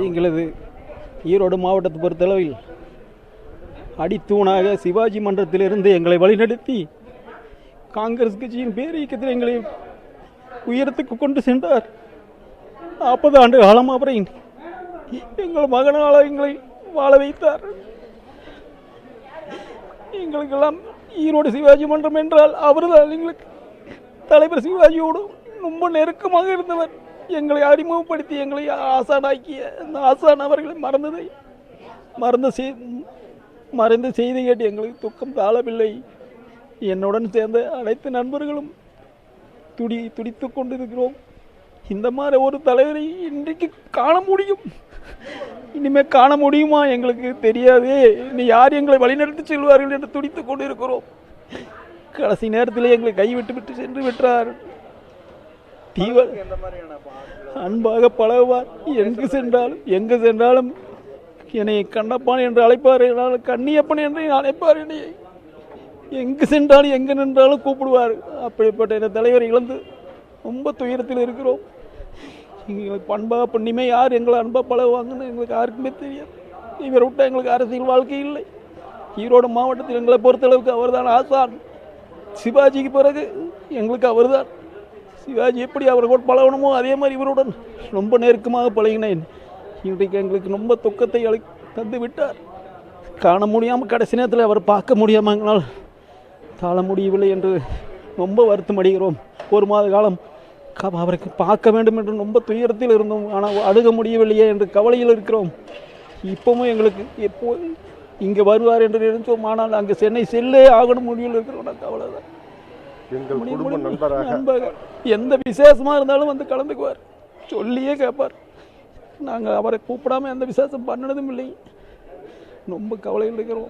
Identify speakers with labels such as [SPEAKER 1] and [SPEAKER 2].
[SPEAKER 1] எங்களது ஈரோடு மாவட்டத்தை பொறுத்தளவில் அடித்தூணாக சிவாஜி மன்றத்திலிருந்து எங்களை வழிநடத்தி காங்கிரஸ் கட்சியின் பேரியக்கத்தில் எங்களை உயரத்துக்கு கொண்டு சென்றார். 40 ஆண்டு காலம் அவரை எங்கள் மகனால எங்களை வாழ வைத்தார். எங்களுக்கெல்லாம் ஈரோடு சிவாஜி மன்றம் என்றால் அவர்தான் எங்களுக்கு தலைவர் சிவாஜியோடு ரொம்ப நெருக்கமாக இருந்தவர். எங்களை அறிமுகப்படுத்தி எங்களை ஆசானாக்கிய அந்த ஆசான் அவர்களை மறைந்த செய்தி கேட்டு எங்களுக்கு துக்கம் தாழவில்லை. என்னுடன் சேர்ந்த அனைத்து நண்பர்களும் துடித்து கொண்டிருக்கிறோம். இந்த மாதிரி ஒரு தலைவரை இன்றைக்கு காண முடியும், இனிமேல் காண முடியுமா எங்களுக்கு தெரியாது. இனி யார் எங்களை வழிநடத்தி செல்வார்கள் என்று துடித்து கொண்டிருக்கிறோம். கடைசி நேரத்தில் எங்களை கைவிட்டு சென்று விட்டார். அன்பாக பழகுவார். எங்கு சென்றாலும் என்னை கண்ணப்பான் என்று அழைப்பார், கண்ணியப்பன் என்று அழைப்பார். என்னை எங்கு சென்றாலும் எங்கு நின்றாலும் கூப்பிடுவார். அப்படிப்பட்ட இந்த தலைவரை இழந்து ரொம்ப துயரத்தில் இருக்கிறோம். எங்களுக்கு அன்பாக பண்ணியுமே யார் எங்களை அன்பாக பழகுவாங்கன்னு எங்களுக்கு யாருக்குமே தெரியாது. இவரை விட்டால் எங்களுக்கு அரசியல் வாழ்க்கை இல்லை. ஈரோடு மாவட்டத்தில் எங்களை பொறுத்தளவுக்கு அவர்தான் ஆசான். சிவாஜிக்கு பிறகு எங்களுக்கு அவர்தான். சிவாஜி எப்படி அவரோட பழகணுமோ அதே மாதிரி இவருடன் ரொம்ப நெருக்கமாக பழகினேன். இன்றைக்கு எங்களுக்கு ரொம்ப துக்கத்தை தந்து விட்டார். காண முடியாமல் கடைசி நேரத்தில் அவர் பார்க்க முடியாமல் எங்களால் தாழ முடியவில்லை என்று ரொம்ப வருத்தம் அடைகிறோம். 1 மாத காலம் அவருக்கு பார்க்க வேண்டும் என்று ரொம்ப துயரத்தில் இருந்தோம். ஆனால் அணுக முடியவில்லையே என்று கவலையில் இருக்கிறோம். இப்பவும் எங்களுக்கு எப்போ இங்கே வருவார் என்று நினைத்தோம். ஆனால் அங்கே சென்னை செல்லே ஆகணும் முடிவில் இருக்கிறோம். நான் கவலை தான். நண்பராக எந்த விசேஷமாக இருந்தாலும் வந்து கலந்துக்குவார், சொல்லியே கேட்பார். நாங்கள் அவரை கூப்பிடாமல் எந்த விசேஷம் பண்ணினதும் இல்லை. ரொம்ப கவலையில் இருக்கிறோம்.